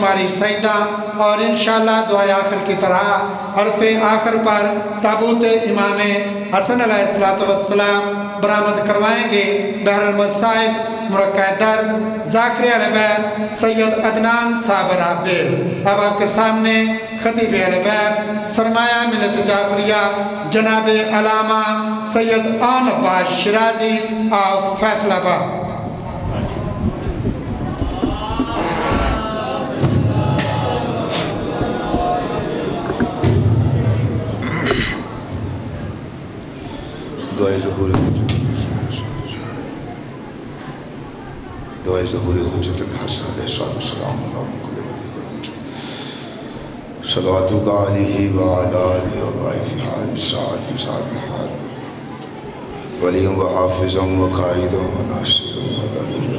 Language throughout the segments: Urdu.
ہماری سجدہ اور انشاءاللہ دعائے آخر کی طرح حرف آخر پر تابوت امام حسن علیہ السلام برآمد کروائیں گے۔ بحر المصائب مرقع درد ذاکر اہل بیت سید عدنان صاحب رابع۔ اب آپ کے سامنے خطیب اہل بیت سرمایہ ملت جعفریہ جناب علامہ سید آن عباس شیرازی آف فیصل آباد۔ دعائے ظہوری حجت الحسن علیہ السلام صلواتک علیہ وعلا علیہ وبائی فی حال بساعت فی ساعت محال ولی و حافظ و قائد و ناصر و دلیل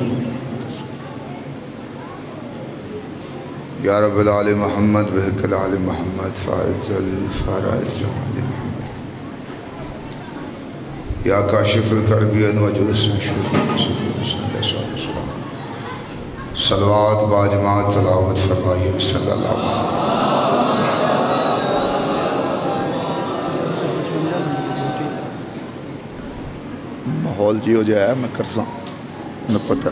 یا رب العالم محمد بحق العالم محمد فائد الفارج علی محمد یا کاشف الکربی انوجو صلوات باجماعت تلاوت فرمائیے صلی اللہ علیہ وسلم۔ ماحول جی ہو جائے میں کرسا میں پتہ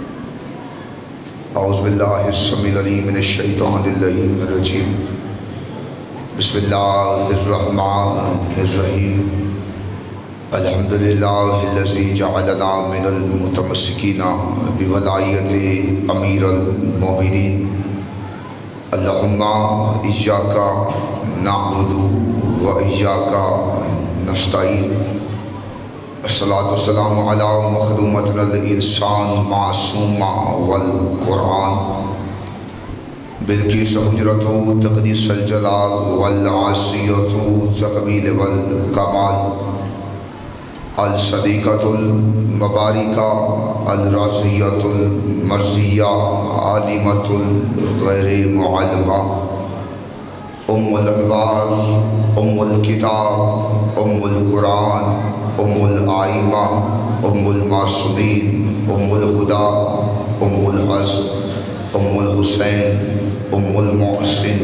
اعوذ باللہ السمیع العلیم من الشیطان اللعین الرجیم بسم اللہ الرحمن الرحیم الحمدللہ الذی جعلنا من المتمسکین بولایت امیر المومنین اللہم ایاک نعبد و ایاک نستعین الصلاۃ والسلام علی مخدومتنا الانسان معصومہ والقرآن بلقیس حجرت تقدیس الجلال والعاصیت تقبیل والکمال الصدیقۃ المبارکہ الراضیۃ المرضیہ عالمۃ الغیر معلمہ ام الانوار ام الکتاب ام القرآن ام الآئمہ ام المعصومین ام الہدا ام الحسن ام الحسین ام المحسن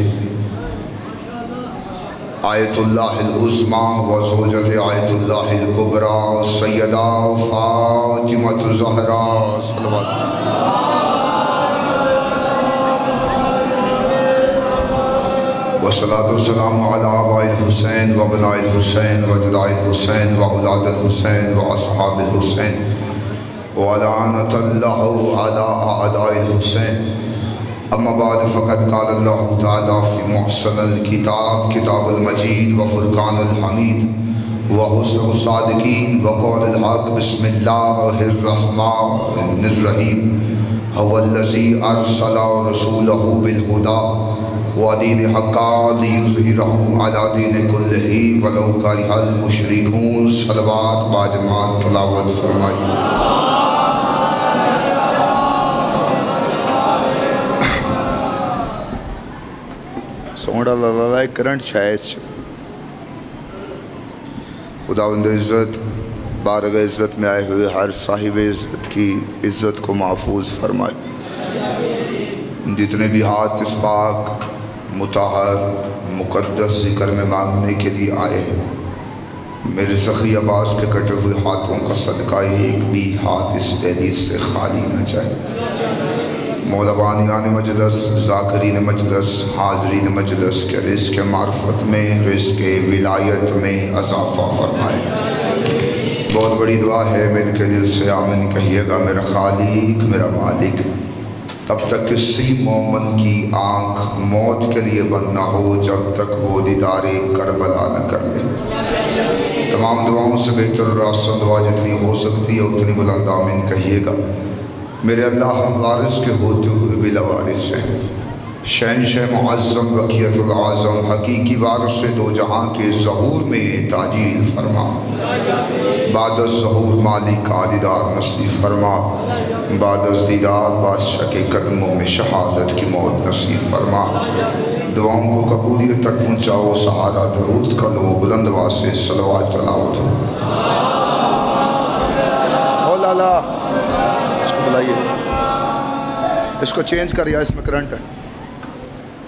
آیت اللہ العظمیٰ و زوجت آیت اللہ الکبریٰ سیدہ فاطمۃ الزہراء صلوات والصلاة والسلام علی آباء الحسین و ابناء الحسین و جداء الحسین و اولاد الحسین و اصحاب الحسین ولعنۃ اللہ علی اعداء الحسین۔ اما بعد فقد قال اللہ تعالیٰ فی محسن الکتاب کتاب المجید و فرقان الحمید و حسن الصادقین و قول الحق بسم اللہ الرحمن الرحیم هو الذی ارسل رسولہ بالہدی ودین حقا لیظہرہ علی دین کلہ ولو کرہ المشرکون۔ صلوات باجماعت تلاوت فرمائیے۔ سونڈا اللہ کرنٹ چھائے خداوند عزت بارگاہ عزت میں آئے ہوئے ہر صاحب عزت کی عزت کو محفوظ فرمائے۔ جتنے بھی ہاتھ اس پاک مطہر مقدس ذکر میں مانگنے کے لیے آئے ہیں، میرے سخی عباس کے کٹے ہوئے ہاتھوں کا صدقہ ایک بھی ہاتھ اس دہلیز سے خالی نہ جائے۔ مولا بانیان مجلس ذاکرین مجلس حاضرین مجلس کے رزق معرفت میں رزق ولایت میں اضافہ فرمائے۔ بہت بڑی دعا ہے، مل کے دل سے آمین کہیے گا۔ میرا خالق میرا مالک، تب تک کسی مومن کی آنکھ موت کے لیے بند نہ ہو جب تک وہ دیدار کربلا نہ کر لے۔ تمام دعاؤں سے بہتر اور آسان دعا جتنی ہو سکتی ہے اتنی بلند آمین کہیے گا۔ میرے اللہ ہم وارث کے ہوتے ہوئے بلا وارث ہیں، شہنشاہ معظم بقیت العظم حقیقی وارث سے دو جہاں کے ظہور میں تاجیل فرما۔ بعد از ظہور مالک عالیدار نصیب فرما، بعد از دیدار بادشاہ کے قدموں میں شہادت کی موت نصیب فرما۔ دعاؤں کو قبولیت تک پہنچاؤ، سہارا درود کا لو، بلند آواز سے صلوات تلاوت ہو۔ مولا اس کو بلائیے، اس کو چینج کر یا اس میں کرنٹ ہے۔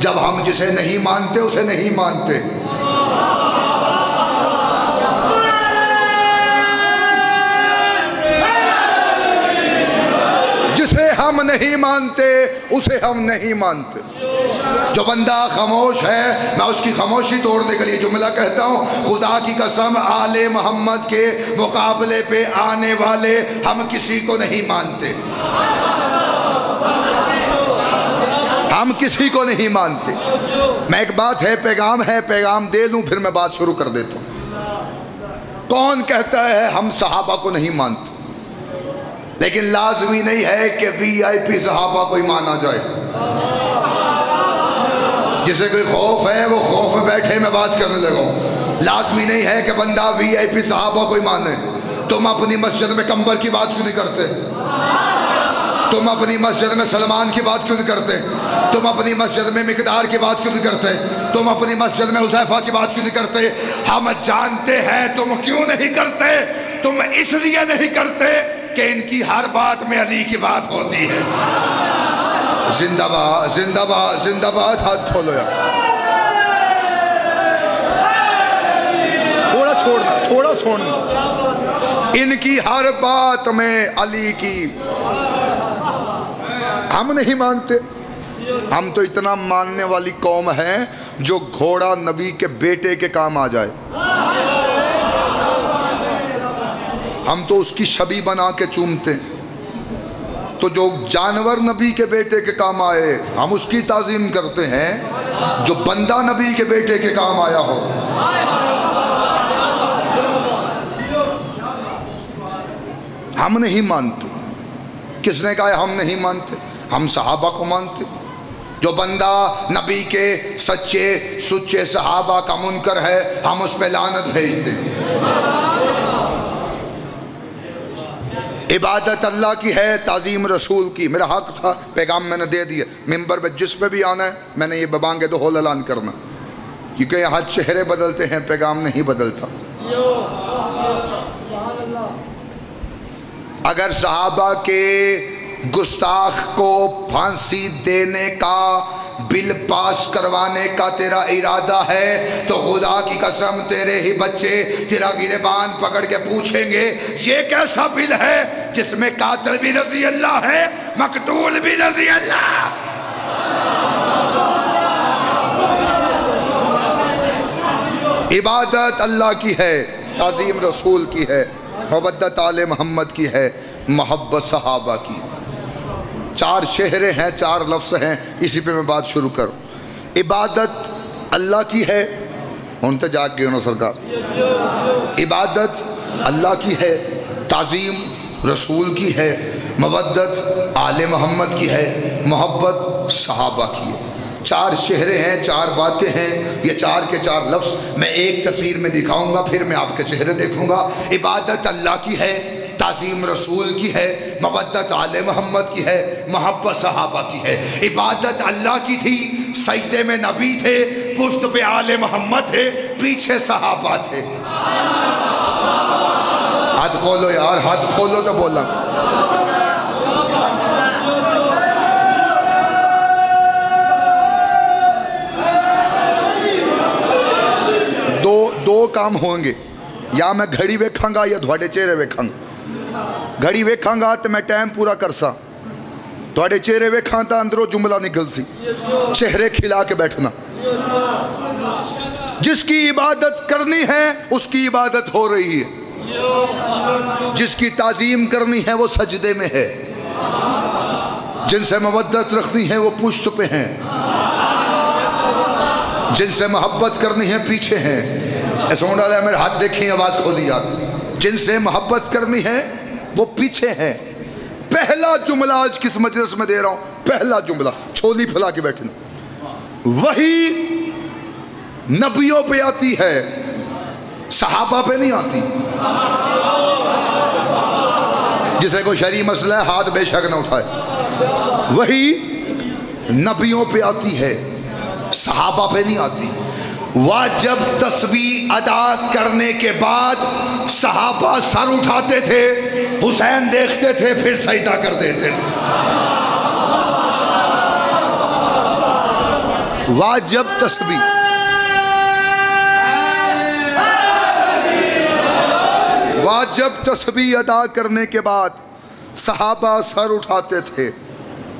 جب ہم جسے نہیں مانتے اسے نہیں مانتے. جسے ہم نہیں مانتے اسے ہم نہیں مانتے. جو بندہ خاموش ہے میں اس کی خاموشی توڑنے کے لیے جملہ کہتا ہوں, خدا کی قسم آل محمد کے مقابلے پہ آنے والے ہم کسی کو نہیں مانتے. ہم کسی کو نہیں مانتے. میں ایک بات ہے, پیغام دے لوں پھر میں بات شروع کر دیتا ہوں. کون کہتا ہے ہم صحابہ کو نہیں مانتے؟ لیکن لازمی نہیں ہے کہ وی آئی پی صحابہ کو ہی مانا جائے. جسے کوئی خوف ہے وہ خوف میں بیٹھے, میں بات کرنے لگا ہوں. لازمی نہیں ہے کہ بندہ وی آئی پی صحابہ کو ہی مانے. تم اپنی مسجد میں کمبر کی بات کیوں نہیں کرتے؟ تم اپنی مسجد میں سلمان کی بات کیوں نہیں کرتے؟ تم اپنی مسجد میں مقدار کی بات کیوں نہیں کرتے؟ تم اپنی مسجد میں حذیفہ کی بات کیوں نہیں کرتے؟ ہم جانتے ہیں تم کیوں نہیں کرتے. تم اس لیے نہیں کرتے کہ ان کی ہر بات میں علی کی بات ہوتی ہے. زندہ باد زندہ باد زندہ باد. ہاتھ کھولو یار, تھوڑا چھوڑنا. ان کی ہر بات میں علی کی ہم نہیں مانتے. ہم تو اتنا ماننے والی قوم ہے جو گھوڑا نبی کے بیٹے کے کام آ جائے ہم تو اس کی شبیہ بنا کے چومتے. تو جو جانور نبی کے بیٹے کے کام آئے ہم اس کی تعظیم کرتے ہیں. جو بندہ نبی کے بیٹے کے کام آیا ہو ہم نہیں مانتے. کس نے کہا ہم نہیں مانتے؟ ہم صحابہ کو مانتے. جو بندہ نبی کے سچے صحابہ کا منکر ہے ہم اس پہ لعنت بھیجتے. عبادت اللہ کی ہے, تعظیم رسول کی. میرا حق تھا, پیغام میں نے دے دیا. ممبر پہ جس پہ بھی آنا ہے میں نے یہ ببانگے دو ہول اعلان کرنا, کیونکہ یہاں چہرے بدلتے ہیں, پیغام نہیں بدلتا. اگر صحابہ کے گستاخ کو پھانسی دینے کا بل پاس کروانے کا تیرا ارادہ ہے تو خدا کی قسم تیرے ہی بچے تیرا گریبان پکڑ کے پوچھیں گے یہ کیسا بل ہے جس میں قاتل بھی رضی اللہ ہے, مقتول بھی رضی اللہ. عبادت اللہ کی ہے, تعظیم رسول کی ہے, مودت آل محمد کی ہے, محبت صحابہ کی. 4 چہرے ہیں, 4 لفظ ہیں, اسی پہ میں بات شروع کروں. عبادت اللہ کی ہے, ان تے جاگ گئے انہوں سرکار. عبادت اللہ کی ہے, تعظیم رسول کی ہے, مودت آل محمد کی ہے, محبت صحابہ کی ہے. 4 چہرے ہیں, 4 باتیں ہیں, یہ 4 کے 4 لفظ میں ایک تصویر میں دکھاؤں گا, پھر میں آپ کے چہرے دیکھوں گا. عبادت اللہ کی ہے, تعظیم رسول کی ہے, مودت آل محمد کی ہے, محبت صحابہ کی ہے. عبادت اللہ کی تھی, سجدے میں نبی تھے, پشت پہ آل محمد تھے, پیچھے صحابہ تھے. ہاتھ کھولو یار, ہاتھ کھولو تو بولا. دو کام ہوں گے, یا میں گھڑی ویکھاں گا یا تھوڑے چہرے ویکھاں گا. گھڑی ویکھاں گا تو میں ٹائم پورا کر سا, تھوڑے چہرے ویکھاں تا اندروں جملہ نکل سی. چہرے کھلا کے بیٹھنا. جس کی عبادت کرنی ہے اس کی عبادت ہو رہی ہے, جس کی تعظیم کرنی ہے وہ سجدے میں ہے, جن سے مودت رکھنی ہے وہ پشت پہ ہیں, جن سے محبت کرنی ہے پیچھے ہیں. ایسا ہونا ہے, میرے ہاتھ دیکھیں, آواز کھولی یار. جن سے محبت کرنی ہے وہ پیچھے ہیں. پہلا جملہ آج کس مجلس میں دے رہا ہوں, پہلا جملہ چھولی پھلا کے بیٹھنا. وہی نبیوں پہ آتی ہے, صحابہ پہ نہیں آتی. جسے کوئی شرعی مسئلہ ہے ہاتھ بے شک نہ اٹھائے. وہی نبیوں پہ آتی ہے, صحابہ پہ نہیں آتی. واجب تسبیح ادا کرنے کے بعد صحابہ سر اٹھاتے تھے, حسین دیکھتے تھے, پھر سجدہ کر دیتے تھے. واجب تسبیح، واجب تسبیح ادا کرنے کے بعد صحابہ سر اٹھاتے تھے،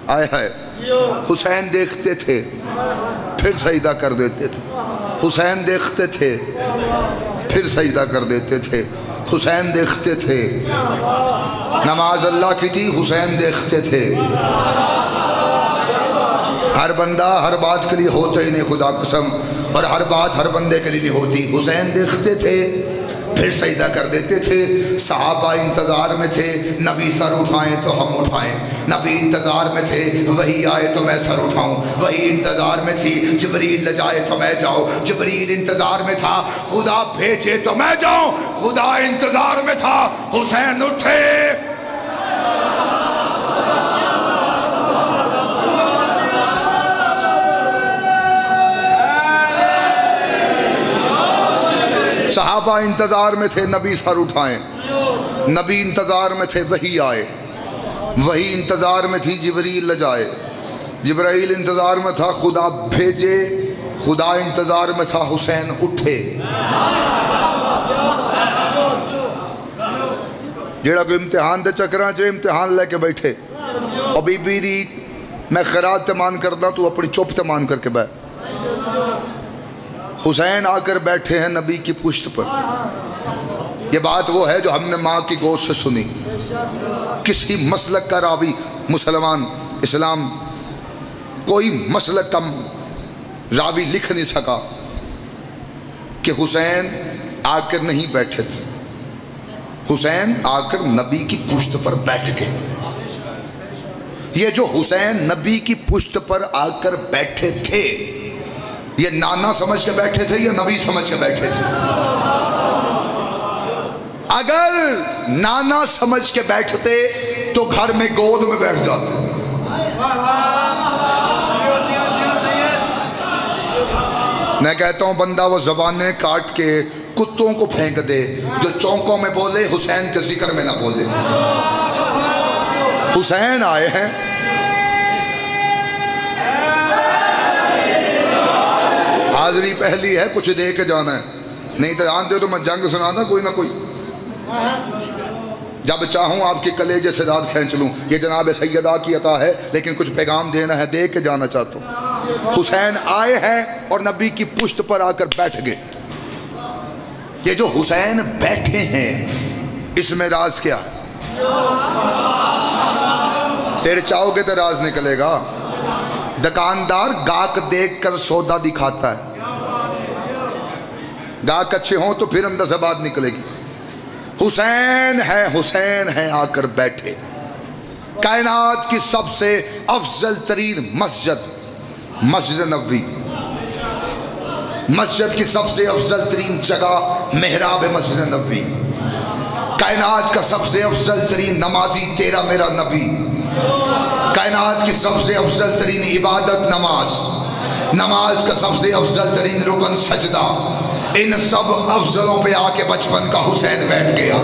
آئے ہائے، حسین دیکھتے تھے پھر سجدہ کر دیتے تھے، حسین دیکھتے تھے پھر سجدہ کر دیتے تھے، حسین دیکھتے تھے، نماز اللہ کی تھی، حسین دیکھتے تھے۔ ہر بندہ ہر بات کے لیے ہوتا ہی نہیں، خدا قسم، اور ہر بات ہر بندے کے لیے نہیں ہوتی۔ حسین دیکھتے تھے پھر سجدہ کر دیتے تھے۔ صحابہ انتظار میں تھے، نبی سر اٹھائیں تو ہم اٹھائیں، نبی انتظار میں تھے، وہی آئے تو میں سر اٹھاؤں، وہی انتظار میں تھی، جبریل لے جائے تو میں جاؤں، جبریل انتظار میں تھا، خدا بھیجے تو میں جاؤں، خدا انتظار میں تھا، حسین اٹھے۔ صحابہ انتظار میں تھے، نبی سر اٹھائیں، نبی انتظار میں تھے، وہی آئے، وہی انتظار میں تھی، جبریل لے جائے، جبرائیل انتظار میں تھا، خدا بھیجے، خدا انتظار میں تھا، حسین اٹھے۔ جیڑا کوئی امتحان دے چکراں چے امتحان لے کے بیٹھے، ابھی بھی دی میں خیرات تے مان کردہ، تو اپنی چپ تے مان کر کے بیٹھ۔ حسین آ کر بیٹھے ہیں نبی کی پشت پر۔ یہ بات وہ ہے جو ہم نے ماں کی گود سے سنی۔ کسی مسلک کا راوی مسلمان اسلام کوئی مسلک کا راوی لکھ نہیں سکا کہ حسین آ کر نہیں بیٹھے تھے، حسین آ کر نبی کی پشت پر بیٹھ گئے۔ یہ جو حسین نبی کی پشت پر آ کر بیٹھے تھے، یہ نانا سمجھ کے بیٹھے تھے یا نبی سمجھ کے بیٹھے تھے؟ اگر نانا سمجھ کے بیٹھتے تو گھر میں گود میں بیٹھ جاتے۔ میں کہتا ہوں بندہ وہ زبانیں کاٹ کے کتوں کو پھینک دے جو چونکوں میں بولے، حسین کے ذکر میں نہ بولے۔ حسین آئے ہیں، حاضری پہلی ہے، کچھ دے کے جانا ہے، نہیں تو جانتے تو میں جنگ سناتا کوئی نہ کوئی، جب چاہوں آپ کے کلیجے سے داد کھینچ لوں۔ یہ جناب سیدہ کی عطا ہے، لیکن کچھ پیغام دینا ہے، دے کے جانا چاہتا ہوں۔ حسین آئے ہیں اور نبی کی پشت پر آ کر بیٹھ گئے۔ یہ جو حسین بیٹھے ہیں اس میں راز کیا ہے؟ سیر چاہو گے تو راز نکلے گا۔ دکاندار گاہک دیکھ کر سودا دکھاتا ہے، گاہک اچھے ہوں تو پھر اندر سے بات نکلے گی۔ حسین ہے، حسین ہے آ کر بیٹھے۔ کائنات کی سب سے افضل ترین مسجد، مسجد نبوی، مسجد کی سب سے افضل ترین جگہ محراب مسجد نبوی، کائنات کا سب سے افضل ترین نمازی تیرا میرا نبی، کائنات کی سب سے افضل ترین عبادت نماز، نماز کا سب سے افضل ترین رکن سجدہ، ان سب افضلوں پہ آ کے بچپن کا حسین بیٹھ گیا۔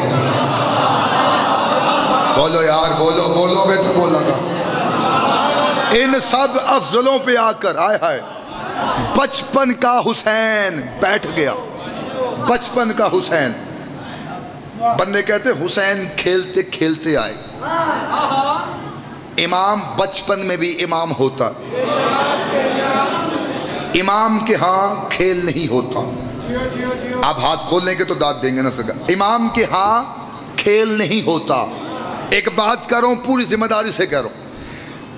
بولو یار، بولو، بولو گے تو بولوں گا۔ ان سب افضلوں پہ آ کر آئے ہائے بچپن کا حسین بیٹھ گیا۔ بچپن کا حسین، بندے کہتے حسین کھیلتے کھیلتے آئے۔ امام بچپن میں بھی امام ہوتا، امام کے ہاں کھیل نہیں ہوتا۔ آپ ہاتھ کھول لیں گے تو داد دیں گے نہ سکا۔ امام کے ہاں کھیل نہیں ہوتا۔ ایک بات کر رہا ہوں، پوری ذمہ داری سے کہہ رہا ہوں،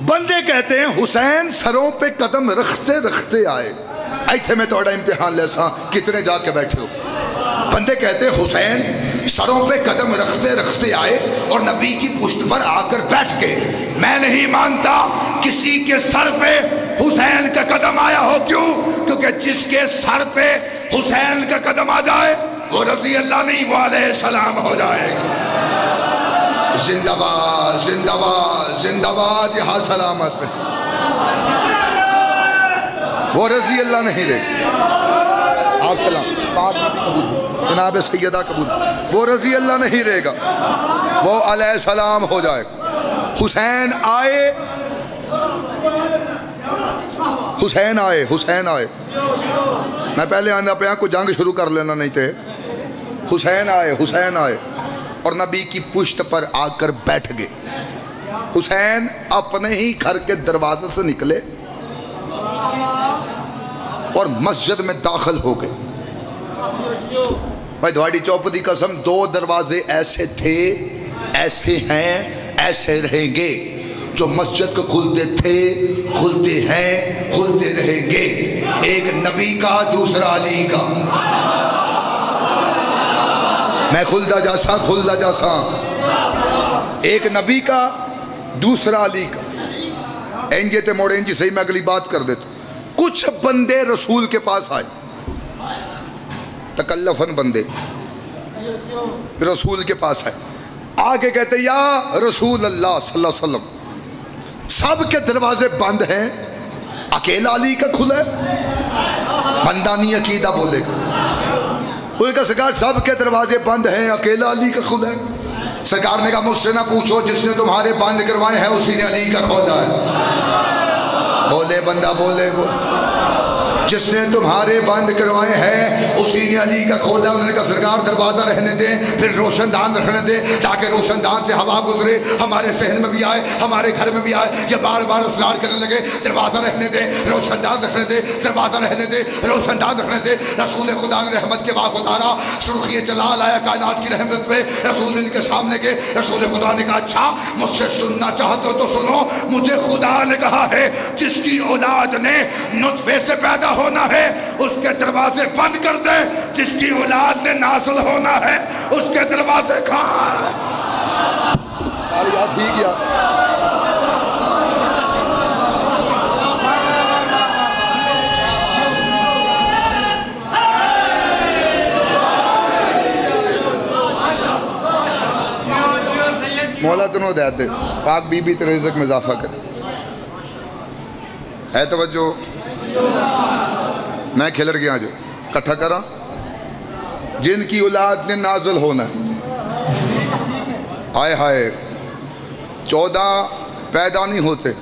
بندے کہتے ہیں حسین سروں پہ قدم رکھتے رکھتے آئے۔ ایتھے میں توڑا امتحان لے سا کتنے جا کے بیٹھے ہو۔ بندے کہتے ہیں حسین سروں پہ قدم رکھتے رکھتے آئے اور نبی کی پشت پر آ کر بیٹھ گئے۔ میں نہیں مانتا کسی کے سر پہ حسین کا قدم آیا ہو۔ کیوں؟ کیونکہ جس کے سر پہ حسین کا قدم آ جائے وہ رضی اللہ نہیں، وہ علیہ السلام ہو جائے گا۔ زندہ باد، زندہ باد، زندہ باد، یہاں سلامت میں وہ رضی اللہ نہیں رہے۔ آپ سلام پاک نبی قبول، جناب سیدہ قبول، وہ رضی اللہ نہیں رہے گا، وہ علیہ السلام ہو جائے گا۔ حسین آئے، حسین آئے، حسین آئے. میں پہلے آنا پہ کو جنگ شروع کر لینا نہیں تھے. حسین آئے، حسین آئے اور نبی کی پشت پر آ کر بیٹھ گئے. حسین اپنے ہی گھر کے دروازے سے نکلے اور مسجد میں داخل ہو گئے. بھائی دواڑی چوپ دی قسم 2 دروازے ایسے تھے، ایسے ہیں، ایسے رہیں گے، جو مسجد کو کھلتے تھے، کھلتے ہیں، کھلتے رہیں گے. ایک نبی کا، دوسرا علی کا. میں کھلتا جاسا، کھلتا جاسا. ایک نبی کا، دوسرا علی کا. اینجے تے موڑے انجی صحیح میں اگلی بات کر دیتا. کچھ بندے رسول کے پاس آئے، تکلفن بندے رسول کے پاس آئے. آگے کہتے یا رسول اللہ صلی اللہ علیہ وسلم، سب کے دروازے بند ہیں، اکیلا علی کا کھلا ہے. بندانی عقیدہ بولے گا. انہوں نے کہا سرکار سب کے دروازے بند ہیں، اکیلا علی کا کھلا ہے. سرکار نے کہا مجھ سے نہ پوچھو، جس نے تمہارے بند کروائے ہیں اسی نے علی کا کھولا ہے. بولے بندہ، بولے جس نے تمہارے بند کروائے ہیں اسی نے علی کا کھولا. انہوں نے کہا سرکار دروازہ رہنے دیں، پھر روشن دان رکھنے دیں تاکہ روشن دان سے ہوا گزرے، ہمارے صحن میں بھی آئے، ہمارے گھر میں بھی آئے. یہ بار بار اصرار کرنے لگے دروازہ رہنے دیں، روشن دان رکھنے دیں، دروازہ رہنے دیں، روشن دان رکھنے دیں. رسول خدا نے رحمت کے باغ اتارا، سرخی جلال آیا کائنات کی رحمت پہ. رسول ان کے سامنے گئے. رسول خدا نے کہا اچھا مجھ سے سننا چاہتے ہو تو سنو. مجھے خدا نے کہا ہے جس کی اولاد نے نطفے سے پیدا ہونا ہے اس کے دروازے بند کر دے، جس کی اولاد نے نازل ہونا ہے اس کے دروازے کھال. ٹھیک ہے. مولا تنو ہدایت دے، پاک بی بی تیرے رزق میں اضافہ کر. ہے توجہ؟ میں کھلر گیا جو کٹھا کرا جن کی اولاد نے نازل ہونا ہے. آئے ہائے 14 پیدا نہیں ہوتے.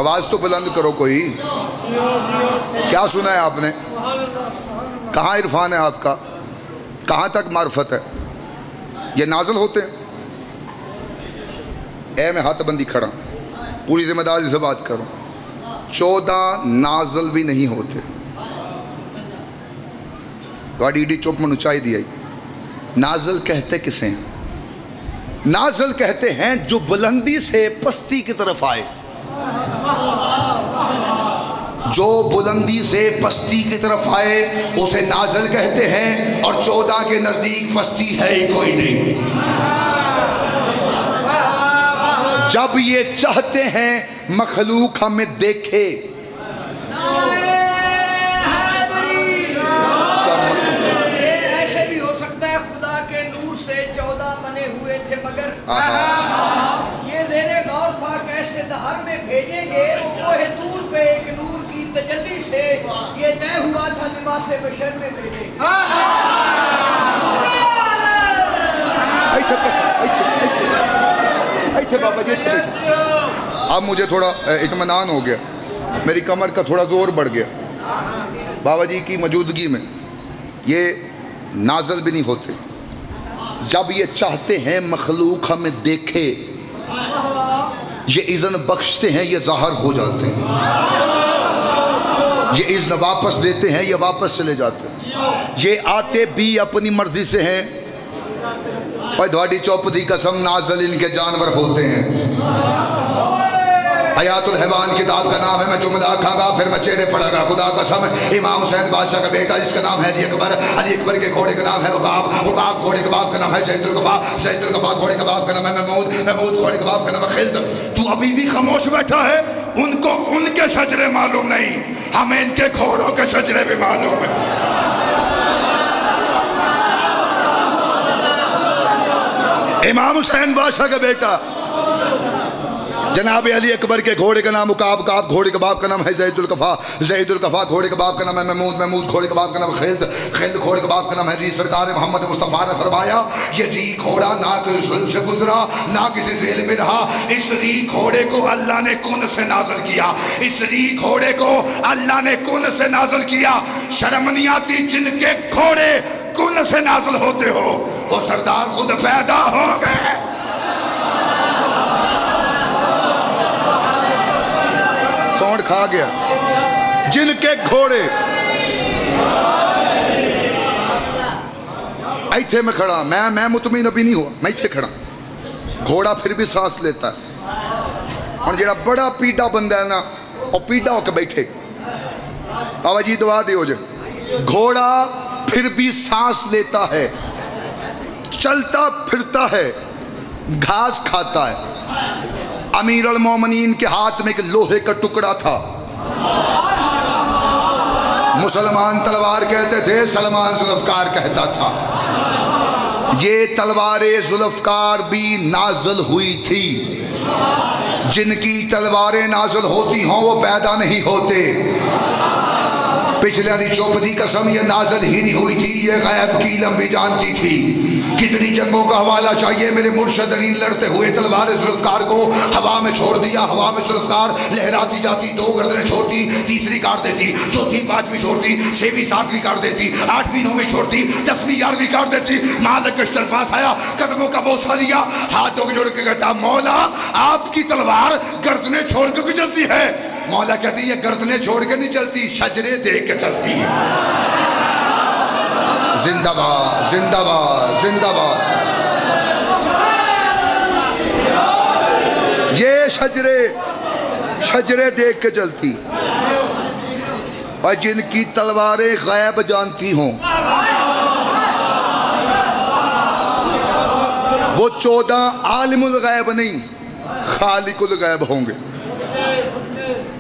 آواز تو بلند کرو کوئی. کیا سنا ہے آپ نے؟ کہاں عرفان ہے آپ کا؟ کہاں تک معرفت ہے؟ یہ نازل ہوتے ہیں. اے میں ہاتھ بندی کھڑا پوری ذمہ داری سے بات کروں. 14 نازل بھی نہیں ہوتے. تو ایڈی چپ میں اونچائی دی آئی. نازل کہتے کسے ہیں؟ نازل کہتے ہیں جو بلندی سے پستی کی طرف آئے. جو بلندی سے پستی کی طرف آئے اسے نازل کہتے ہیں. اور 14 کے نزدیک پستی ہے ہی کوئی نہیں. جب یہ چاہتے ہیں مخلوق ہمیں دیکھے. ایسے بھی ہو سکتا ہے خدا کے نور سے 14 بنے ہوئے تھے مگر یہ زیر غور تھا کیسے دہر میں بھیجیں گے. وہ حضور پہ ایک نور کی تجلی سے یہ طے ہوا تھا لباس بشر میں بھیجیں گے. اب مجھے تھوڑا اطمینان ہو گیا، میری کمر کا تھوڑا زور بڑھ گیا. بابا جی کی موجودگی میں یہ نازل بھی نہیں ہوتے. جب یہ چاہتے ہیں مخلوق ہمیں دیکھے یہ اذن بخشتے ہیں، یہ ظاہر ہو جاتے ہیں. یہ اذن واپس دیتے ہیں، یہ واپس چلے جاتے ہیں. یہ آتے بھی اپنی مرضی سے ہیں. اور دواڑی چوپدی قسم نازل ان کے جانور ہوتے ہیں. حیات الحیوان کتاب کا نام ہے. میں جملہ آکھاں گا پھر میں چہرے پڑھا گا. خدا قسم امام حسین بادشاہ کا بیٹا جس کا نام ہے علی اکبر. علی اکبر کے گھوڑے کا نام ہے عقاب. عقاب گھوڑے کے باپ کا نام ہے شہید القفا. شہید القفا گھوڑے کے باپ کا نام ہے محمود. محمود گھوڑے کے باپ کا نام ہے خلد. تو ابھی بھی خاموش بیٹھا ہے. ان کو ان کے شجرے معلوم نہیں، ہمیں ان کے گھوڑوں کے شجرے بھی معلوم ہے. امام حسین بادشاہ کا بیٹا جناب علی اکبر کے گھوڑے کا نام عقاب، عقاب گھوڑے کے باپ کا نام ہے زید القفا، زید القفا گھوڑے کے باپ کا نام ہے محمود، محمود گھوڑے کے باپ کا نام ہے خلد، خلد گھوڑے کے باپ کا نام ہے ری۔ سرکار محمد مصطفیٰ نے فرمایا یہ ری گھوڑا نہ کسی ظلم سے گزرا نہ کسی ذیل میں رہا، اس ری گھوڑے کو اللہ نے کن سے نازل کیا، اس ری گھوڑے کو اللہ نے کن سے نازل کیا۔ شرم نہیں آتی جن کے گھوڑے کن سے نازل ہوتے ہو، وہ سردار خود پیدا ہو گئے۔ سونڈ کھا گیا جن کے گھوڑے۔ ایتھے میں کھڑا، میں مطمئن ابھی نہیں ہوا، میں ایتھے کھڑا، گھوڑا پھر بھی سانس لیتا ہے، اور جڑا بڑا پیڈا بندہ ہے نا وہ پیڈا ہو کے بیٹھے۔ بابا جی دعا دیو جے، گھوڑا پھر بھی سانس لیتا ہے، چلتا پھرتا ہے، گھاس کھاتا ہے۔ امیر المومنین کے ہاتھ میں ایک لوہے کا ٹکڑا تھا، مسلمان تلوار کہتے تھے، سلمان ذوالفقار کہتا تھا۔ یہ تلوار ذوالفقار بھی نازل ہوئی تھی، جن کی تلواریں نازل ہوتی ہوں وہ پیدا نہیں ہوتے۔ پچھلے دی چوپ دی قسم یہ نازل ہی نہیں ہوئی تھی، یہ غیب کی علم بھی جانتی تھی۔ کتنی جنگوں کا حوالہ چاہیے، میرے مرشدین لڑتے ہوئے تلوار ذوالفقار کو ہوا میں چھوڑ دیا، ہوا میں ذوالفقار لہراتی جاتی، دو گردنیں چھوڑتی، تیسری کاٹ دیتی، چوتھی پانچویں چھوڑتی، چھویں ساتویں کاٹ دیتی، آٹھویں نویں چھوڑتی، 10ویں 11ویں کاٹ دیتی۔ مالک اشتر پاس آیا، قدموں کا بوسہ لیا، ہاتھوں کے جوڑ کے کہتا مولا آپ کی تلوار گردنیں چھوڑ کے چلتی ہے۔ مولا کہتی ہے یہ گردنیں چھوڑ کے نہیں چلتی، شجرے دیکھ کے چلتی ہے۔ زندہ باد، زندہ باد، زندہ باد۔ یہ شجرے دیکھ کے چلتی، اور جن کی تلواریں غیب جانتی ہوں وہ 14 عالم الغیب نہیں خالق الغیب ہوں گے۔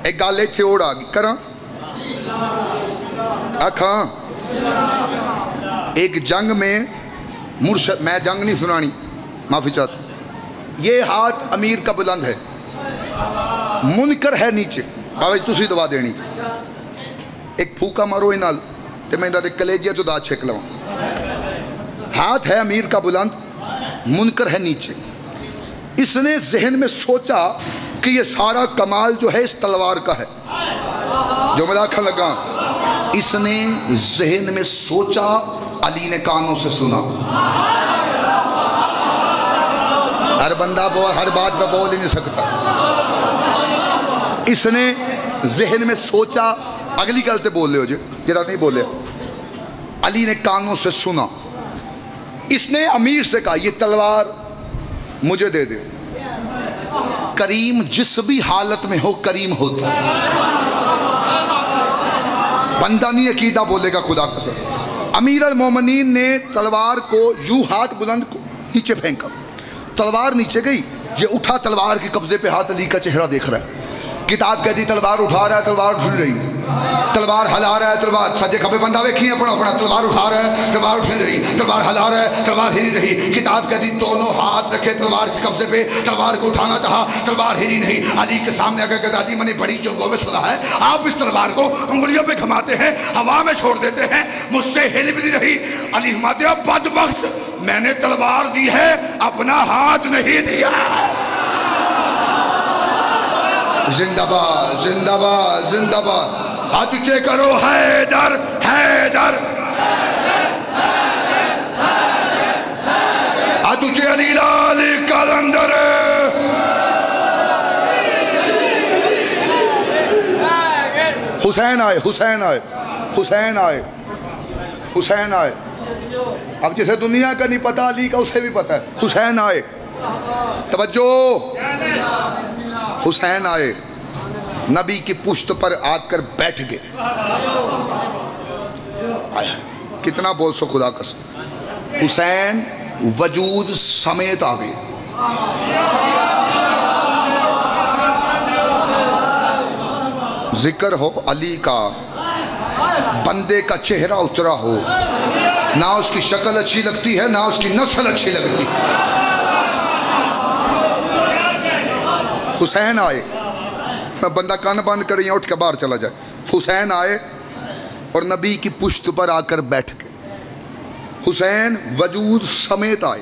ایک گالے تھے اوڑ آگی کراں اکھاں، ایک جنگ میں مرشد، میں جنگ نہیں سنانی معافی چاہتا، یہ ہاتھ امیر کا بلند ہے، منکر ہے نیچے، بابا جی تسی دعا دینی، ایک پھوکا مارو انال تے میں دے کلیجیا تو دا چھک لوں۔ ہاتھ ہے امیر کا بلند، منکر ہے نیچے۔ اس نے ذہن میں سوچا کہ یہ سارا کمال جو ہے اس تلوار کا ہے، جو ملاکھا لگا۔ اس نے ذہن میں سوچا، علی نے کانوں سے سنا۔ ہر بندہ ہر بات پہ بول ہی نہیں سکتا۔ اس نے ذہن میں سوچا، اگلی گلتے بول لے ہو جی جرا نہیں بولے۔ علی نے کانوں سے سنا، اس نے امیر سے کہا یہ تلوار مجھے دے دے۔ کریم جس بھی حالت میں ہو کریم ہوتا ہے، بندہ نہیں عقیدہ بولے گا خدا قسم۔ امیر المومنین نے تلوار کو یوں ہاتھ بلند کو نیچے پھینکا، تلوار نیچے گئی، یہ اٹھا تلوار کے قبضے پہ ہاتھ، علی کا چہرہ دیکھ رہا ہے۔ کتاب کہتی تلوار اٹھا رہا ہے، تلوار اٹھ رہی، تلوار ہلا رہا ہے، تلوار سجے کھبے بندہ ویکھی اپنا اپنا، تلوار اٹھا رہا ہے، تلوار اٹھ رہی، تلوار ہلا رہا ہے، تلوار ہلی رہی۔ کتاب کہتی دونوں ہاتھ رکھے تلوار کے قبضے پہ، تلوار کو اٹھانا چاہا، تلوار ہلی نہیں۔ علی کے سامنے آ کر کہتا علی میں نے بڑی جنگوں میں سنا ہے آپ اس تلوار کو انگلیوں پہ گھماتے ہیں، ہوا میں چھوڑ دیتے ہیں، مجھ سے ہل بھی نہیں رہی۔ علی فرماتے ہیں بدبخت، میں نے تلوار دی ہے اپنا ہاتھ نہیں دیا۔ زندہ باد، زندہ باد، زندہ باد۔ ہاتھ اونچے کرو، حیدر حیدر۔ ہاتھ اونچے، علی لال کلندر۔ حسین آئے، حسین آئے، حسین آئے، حسین آئے۔ اب جسے دنیا کا نہیں پتا علی کا اسے بھی پتا ہے۔ حسین آئے، توجہ، حسین آئے، نبی کی پشت پر آ کر بیٹھ گئے۔ کتنا بول سو خدا قسم۔ حسین وجود سمیت آ گئے۔ ذکر ہو علی کا، بندے کا چہرہ اترا ہو، نہ اس کی شکل اچھی لگتی ہے نہ اس کی نسل اچھی لگتی ہے۔ حسین آئے, بندہ کان بند کرے یا اٹھ کے باہر چلا جائے. حسین آئے اور نبی کی پشت پر آ کر بیٹھ گئے. حسین وجود سمیت آئے.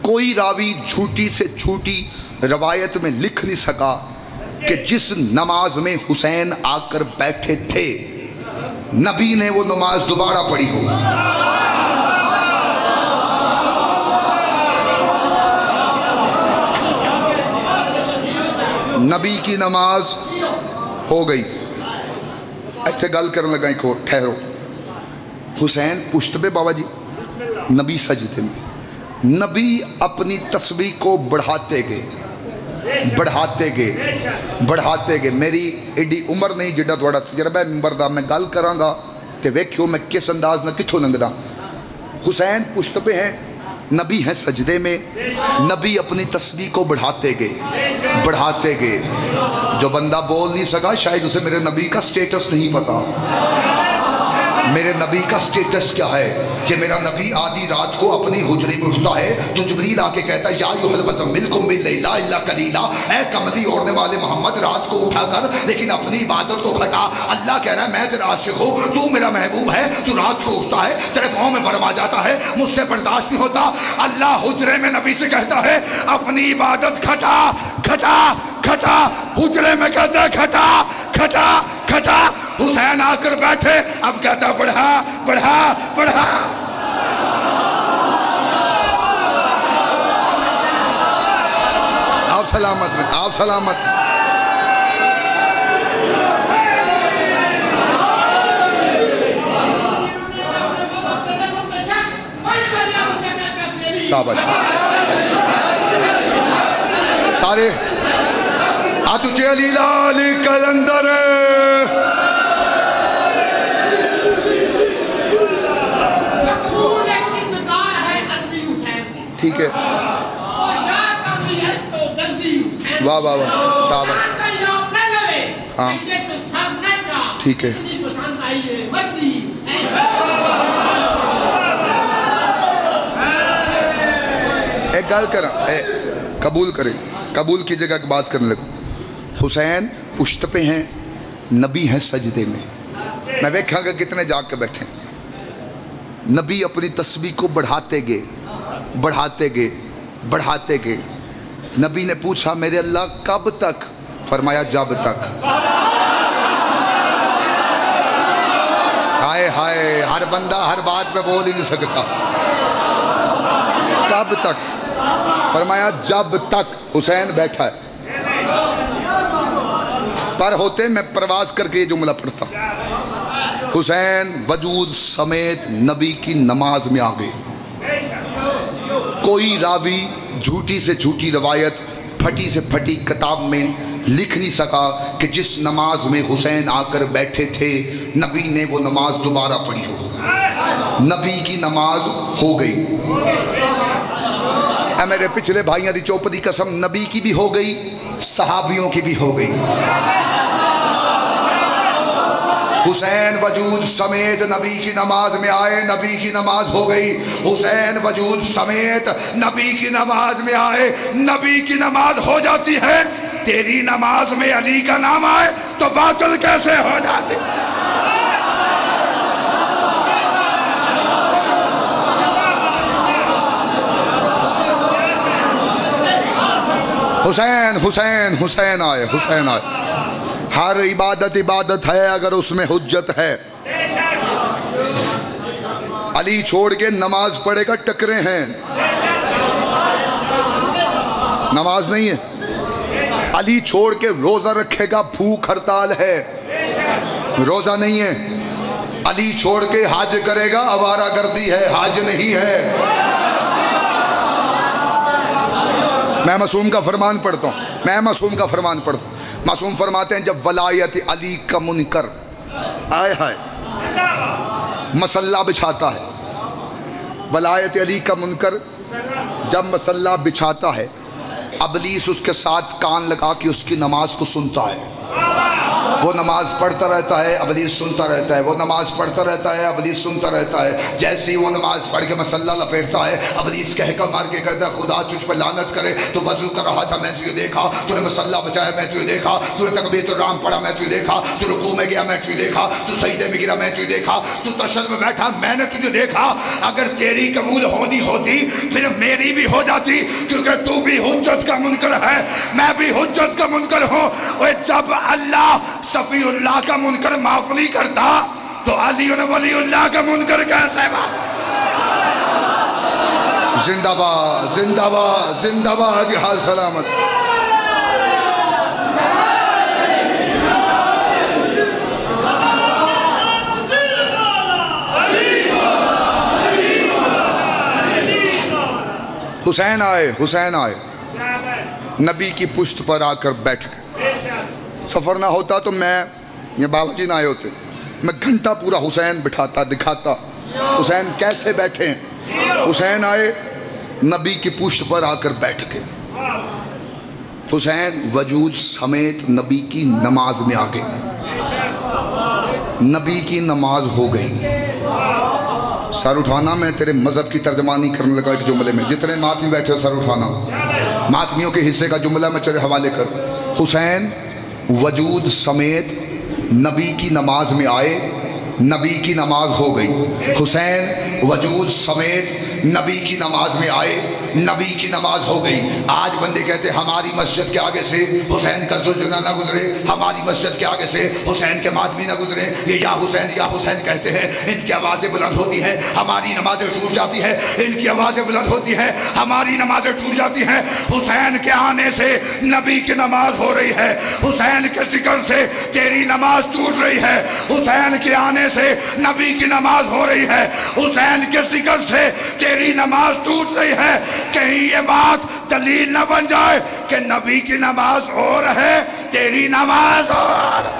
کوئی راوی جھوٹی سے جھوٹی روایت میں لکھ نہیں سکا کہ جس نماز میں حسین آ کر بیٹھے تھے نبی نے وہ نماز دوبارہ پڑھی ہو. نبی کی نماز ہو گئی. ایسے گل کرنے لگا ایک ٹھہرو. حسین پشت پہ بابا جی, نبی سجدے میں. نبی اپنی تسبیح کو بڑھاتے گئے بڑھاتے گئے بڑھاتے گئے. میری ایڈی عمر نہیں جڑا تھوڑا تجربہ ہے ممبر دا, میں گل کراں تے ویکھیو میں کس انداز میں کتھوں لنگدا. حسین پشت پہ ہیں, نبی ہیں سجدے میں. نبی اپنی تسبیح کو بڑھاتے گئے بڑھاتے گئے. جو بندہ بول نہیں سکا شاید اسے میرے نبی کا سٹیٹس نہیں پتا. میرے نبی کا سٹیٹس کیا ہے کہ میرا نبی آدھی رات کو اپنی حجرے میں اٹھتا ہے تو جبریل آ کے کہتا ہے یا ایھا المزمل قم اللیل الا قلیلا, اے کملی اوڑھنے والے محمد رات کو اٹھا کر لیکن اپنی عبادت کو گھٹا. اللہ کہہ رہا ہے میں تیرا عاشق ہوں, تو میرا محبوب ہے, تو رات کو اٹھتا ہے, تیرے پاؤں میں ورم آ جاتا ہے, مجھ سے برداشت نہیں ہوتا. اللہ حجرے میں نبی سے کہتا ہے اپنی عبادت گھٹا گھٹا گھٹا. حجرے میں کہتا ہے گھٹا گھٹا گھٹا. حسین آ کر بیٹھے, اب کہتا بڑھا بڑھا بڑھا. آپ سلامت میں, آپ سلامت. شاباش سارے تجھے علی لال کلندر. ٹھیک ہے, واہ واہ واہ, شاباش. ہاں ٹھیک ہے. ایک گل کریں, قبول کریں, قبول کی جگہ کی بات کرنے لگوں. حسین پشت پہ ہیں, نبی ہیں سجدے میں. میں دیکھاں گا کتنے جا کے بیٹھے. نبی اپنی تسبیح کو بڑھاتے گئے بڑھاتے گئے بڑھاتے گئے. نبی نے پوچھا میرے اللہ کب تک؟ فرمایا جب تک. ہائے ہائے, ہر بندہ ہر بات پہ بول ہی نہیں سکتا. کب تک؟ فرمایا جب تک. حسین بیٹھا ہے پر ہوتے میں پرواز کر کے یہ جملہ پڑھتا. حسین وجود سمیت نبی کی نماز میں آ گئے. کوئی راوی جھوٹی سے جھوٹی روایت, پھٹی سے پھٹی کتاب میں لکھ نہیں سکا کہ جس نماز میں حسین آ کر بیٹھے تھے نبی نے وہ نماز دوبارہ پڑھی ہو. نبی کی نماز ہو گئی. اے میرے پچھلے بھائیاں دی چوپڑی قسم, نبی کی بھی ہو گئی, صحابیوں کی بھی ہو گئی. حسین وجود سمیت نبی کی نماز میں آئے, نبی کی نماز ہو گئی. حسین وجود سمیت نبی کی نماز میں آئے, نبی کی نماز ہو جاتی ہے. تیری نماز میں علی کا نام آئے تو باطل کیسے ہو جاتی؟ حسین حسین حسین آئے, حسین آئے. ہر عبادت عبادت ہے اگر اس میں حجت ہے. علی چھوڑ کے نماز پڑھے گا ٹکرے ہیں, نماز نہیں ہے. علی چھوڑ کے روزہ رکھے گا بھوک ہڑتال ہے, روزہ نہیں ہے. علی چھوڑ کے حج کرے گا آوارہ گردی ہے, حج نہیں ہے. میں معصوم کا فرمان پڑھتا ہوں, میں معصوم کا فرمان پڑھتا ہوں. معصوم فرماتے ہیں جب ولایت علی کا منکر آئے ہائے مسلح بچھاتا ہے, ولایت علی کا منکر جب مسلح بچھاتا ہے ابلیس اس کے ساتھ کان لگا کے اس کی نماز کو سنتا ہے. وہ نماز پڑھتا رہتا ہے ابلیس سنتا رہتا ہے، وہ نماز پڑھتا رہتا ہے ابلیس سنتا رہتا ہے۔ جیسے ہی وہ نماز پڑھ کے مسلح لپیٹتا ہے، ابلیس کہہ کر مار کے کہتا ہے خدا تجھ پر لعنت کرے، تو وضو کر رہا تھا میں تجھے دیکھا، تو نے مسلح بچایا میں تجھے دیکھا، تو نے تکبیرۃ الرحم پڑھا میں تجھے دیکھا، تو رکوع میں گیا میں تجھے دیکھا، تو سجدے میں گرا میں تجھے دیکھا، تو تشہد میں بیٹھا میں نے تجھے دیکھا۔ اگر تیری قبول ہونی ہوتی پھر میری بھی ہو جاتی، کیونکہ تو بھی حجت کا منکر ہے، میں بھی حجت کا منکر ہوں۔ اور جب اللہ صفی اللہ کا منکر معاف نہیں کرتا تو علی ولی اللہ کا منکر کیسے معاف؟ زندہ باد زندہ باد زندہ باد کی حال سلامت۔ حسین آئے، حسین آئے، نبی کی پشت پر آ کر بیٹھ گئے۔ سفر نہ ہوتا تو میں یہ بابا جی نہ آئے ہوتے، میں گھنٹہ پورا حسین بٹھاتا دکھاتا حسین کیسے بیٹھے ہیں۔ حسین آئے، نبی کی پشت پر آ کر بیٹھ گئے۔ حسین وجود سمیت نبی کی نماز میں آ گئے، نبی کی نماز ہو گئی۔ سر اٹھانا، میں تیرے مذہب کی ترجمانی کرنے لگا ایک جملے میں، جتنے ماتمی بیٹھے ہو سر اٹھانا، ماتمیوں کے حصے کا جملہ میں تیرے حوالے کر۔ حسین وجود سمیت نبی کی نماز میں آئے، نبی کی نماز ہو گئی۔ حسین وجود سمیت نبی کی نماز میں آئے، نبی کی نماز ہو گئی۔ آج بندے کہتے ہیں ہماری مسجد کے آگے سے حسین کا زلجنہ نہ گزرے، ہماری مسجد کے آگے سے حسین کے ماتمی نہ گزرے، یہ یا حسین کہتے ہیں، ان کی آوازیں بلند ہوتی ہیں ہماری نمازیں ٹوٹ جاتی ہیں، ان کی آوازیں بلند ہوتی ہیں ہماری نمازیں ٹوٹ جاتی ہیں۔ حسین کے آنے سے نبی کی نماز ہو رہی ہے، حسین کے ذکر سے تیری نماز ٹوٹ رہی ہے، حسین کے آنے سے نبی کی نماز ہو رہی ہے، حسین کے ذکر سے تیری نماز ٹوٹ رہی ہے۔ کہیں یہ بات دلیل نہ بن جائے کہ نبی کی نماز اور ہے تیری نماز اور۔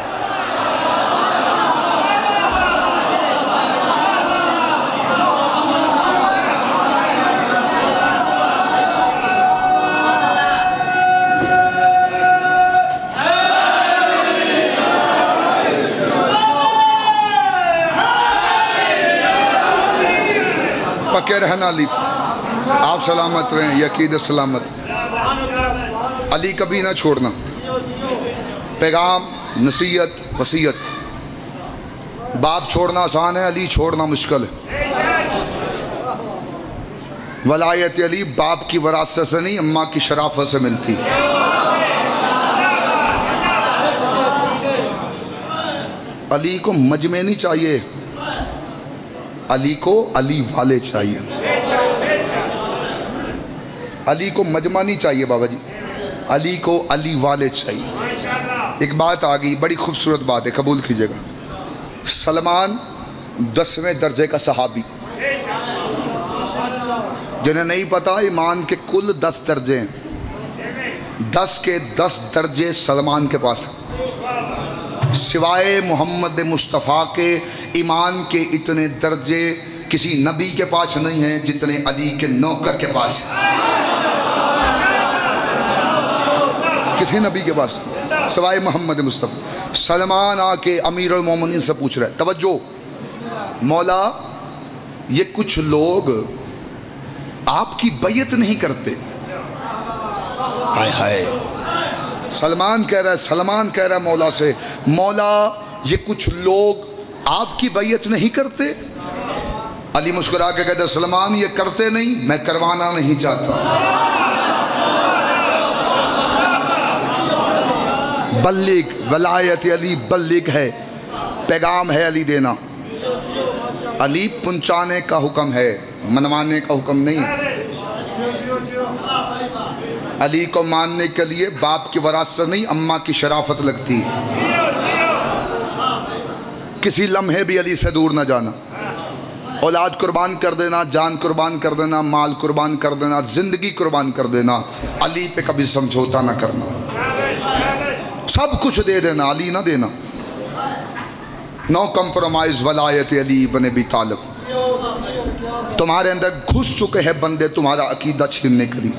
پکے رہنا علی، آپ سلامت رہیں، یقید سلامت۔ علی کبھی نہ چھوڑنا، پیغام، نصیحت، وصیت۔ باپ چھوڑنا آسان ہے، علی چھوڑنا مشکل ہے۔ ولایت علی باپ کی وراثت سے نہیں، اماں کی شرافت سے ملتی۔ علی کو مجمع نہیں چاہیے، علی کو علی والے چاہیے۔ علی کو مجمع نہیں چاہیے بابا جی، علی کو علی والے چاہیے۔ ایک بات آ گئی، بڑی خوبصورت بات ہے، قبول کیجئے گا۔ سلمان 10ویں درجے کا صحابی، جنہیں نہیں پتا ایمان کے کل 10 درجے ہیں، 10 کے 10 درجے سلمان کے پاس ہیں۔ سوائے محمد مصطفیٰ کے ایمان کے اتنے درجے کسی نبی کے پاس نہیں ہیں جتنے علی کے نوکر کے پاس ہیں۔ کسی نبی کے پاس سوائے محمد مصطفیٰ۔ سلمان آ کے امیر المومنین سے پوچھ رہے، توجہ مولا، یہ کچھ لوگ آپ کی بیعت نہیں کرتے۔ ہائے ہائے، سلمان کہہ رہا ہے مولا سے، مولا یہ کچھ لوگ آپ کی بیعت نہیں کرتے؟ علی مسکرا کے کہتے سلمان یہ کرتے نہیں، میں کروانا نہیں چاہتا۔ بلغ، ولایت علی بلغ ہے، پیغام ہے علی دینا، علی پہنچانے کا حکم ہے، منوانے کا حکم نہیں۔ علی کو ماننے کے لیے باپ کی وراثت نہیں، اماں کی شرافت لگتی۔ کسی لمحے بھی علی سے دور نہ جانا، اولاد قربان کر دینا، جان قربان کر دینا، مال قربان کر دینا، زندگی قربان کر دینا، علی پہ کبھی سمجھوتا نہ کرنا، سب کچھ دے دینا، علی نہ دینا۔ نو کمپرومائز ولایت علی ابن ابی طالب۔ تمہارے اندر گھس چکے ہیں بندے تمہارا عقیدہ چھیننے کے لیے۔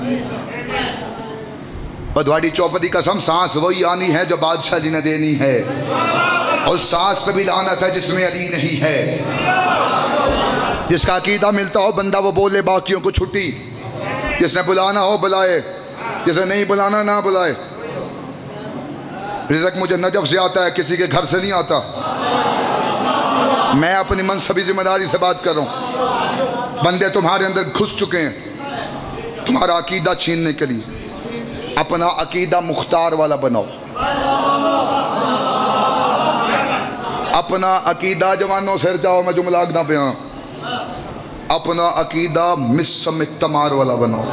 اور تھوڑی چوپتی قسم سانس وہی آنی ہے جو بادشاہ جی نے دینی ہے، اور سانس پہ بھی لعنت ہے جس میں علی نہیں ہے۔ جس کا عقیدہ ملتا ہو بندہ وہ بولے، باقیوں کو چھٹی۔ جس نے بلانا ہو بلائے، جس نے نہیں بلانا نہ بلائے۔ رزق مجھے نجف سے آتا ہے، کسی کے گھر سے نہیں آتا۔ میں اپنی منصبی ذمہ داری سے بات کر رہا ہوں۔ بندے تمہارے اندر گھس چکے ہیں تمہارا عقیدہ چھیننے کے لیے۔ اپنا عقیدہ مختار والا بناؤ۔ اپنا عقیدہ جوانوں سر جاؤ، میں جملہ آگنا پہ ہاں، اپنا عقیدہ مسم تمار والا بناؤ۔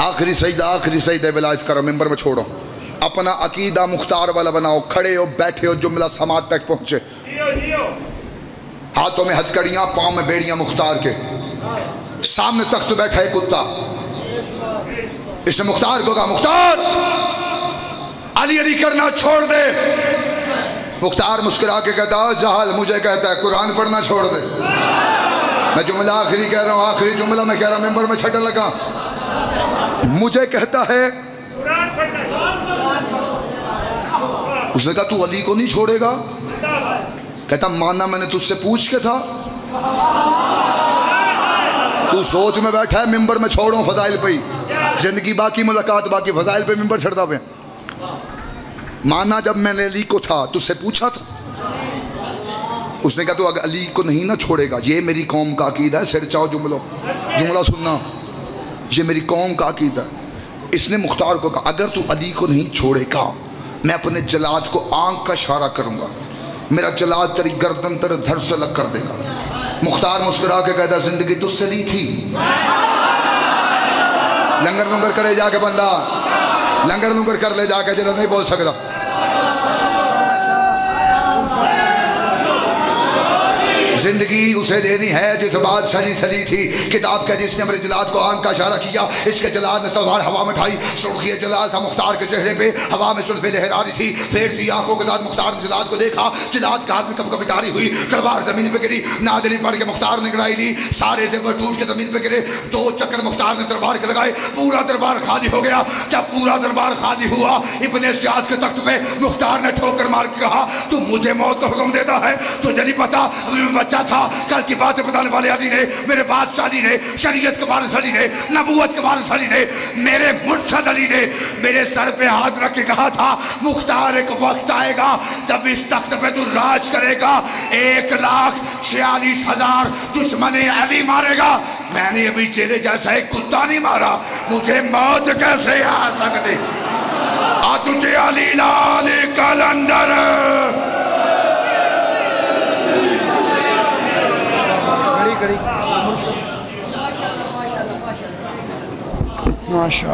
آخری سجدہ ولایت کرو، ممبر میں چھوڑو۔ اپنا عقیدہ مختار والا بناؤ۔ کھڑے ہو بیٹھے ہو جملہ سماعت تک پہنچے، ہاتھوں میں ہتھکڑیاں، پاؤں میں بیڑیاں مختار کے، سامنے تخت بیٹھا ہے کتا، اس نے مختار کو کہا مختار علی علی کرنا چھوڑ دے۔ مختار مسکرا کے کہتا جہل مجھے کہتا ہے قرآن پڑھنا چھوڑ دے۔ میں جملہ آخری کہہ رہا ہوں، آخری جملہ میں کہہ رہا ہوں، ممبر میں چھٹنے لگا، مجھے کہتا ہے۔ اس نے کہا تو علی کو نہیں چھوڑے گا؟ کہتا مانا میں نے تجھ سے پوچھ کے تھا، تو سوچ میں بیٹھا ہے، ممبر میں چھوڑوں فضائل پہ ہی، زندگی باقی ملاقات باقی، فضائل پہ ممبر چھڑتا پہ۔ مانا جب میں نے علی کو تھا تجھ سے پوچھا تھا۔ اس نے کہا تو اگر علی کو نہیں نہ چھوڑے گا، یہ میری قوم کا عقیدہ ہے، سر چاہو جملہ سننا، یہ میری قوم کا عقیدہ ہے۔ اس نے مختار کو کہا اگر تو علی کو نہیں چھوڑے گا میں اپنے جلاد کو آنکھ کا اشارہ کروں گا، میرا جلاد تیری گردن تیرے دھڑ سے لگ کر دے گا۔ مختار مسکرا کے کہتا زندگی تجھ سے لی تھی، لنگر لنگر کرے جا کے بندہ، لنگر لنگر کر لے جا کے، جنہوں نہیں بول سکتا۔ زندگی اسے دینی ہے جس بادشاہ نے تھلی تھی۔ کتاب کا جس نے میرے جلاد کو آنکھ کا اشارہ کیا، اس کے جلاد نے تلوار ہوا میں اٹھائی، سرخی جلاد تھا مختار کے چہرے پہ، ہوا میں سلفے لہرا رہی تھی، پھیٹ دی آنکھوں کے ساتھ مختار نے جلاد کو دیکھا، جلاد کا ہاتھ میں کب کبھی داری ہوئی، تلوار زمین پہ گری، نادری پڑھ کے مختار نے گڑائی دی، سارے زیور ٹوٹ کے زمین پہ گرے، 2 چکر مختار نے دربار کے لگائے، پورا دربار خالی ہو گیا۔ جب پورا دربار خالی ہوا، ابن سیاد کے تخت پہ مختار نے ٹھوکر مار کے کہا تو مجھے موت کا حکم دیتا ہے؟ تجھے نہیں پتا میں بچہ تھا، کل کی باتیں بتانے والے علی نے، میرے بادشاہ علی نے، شریعت کے وارث علی نے، نبوت کے وارث علی نے، میرے مرشد علی نے میرے سر پہ ہاتھ رکھ کے کہا تھا مختار ایک وقت آئے گا جب اس تخت پہ تو راج کرے گا، 1,46,000 دشمن علی مارے گا۔ میں نے ابھی تیرے جیسا ایک کتا نہیں مارا، مجھے موت کیسے آ سکتے؟ تجھے علی لال کلندر ماشاءاللہ۔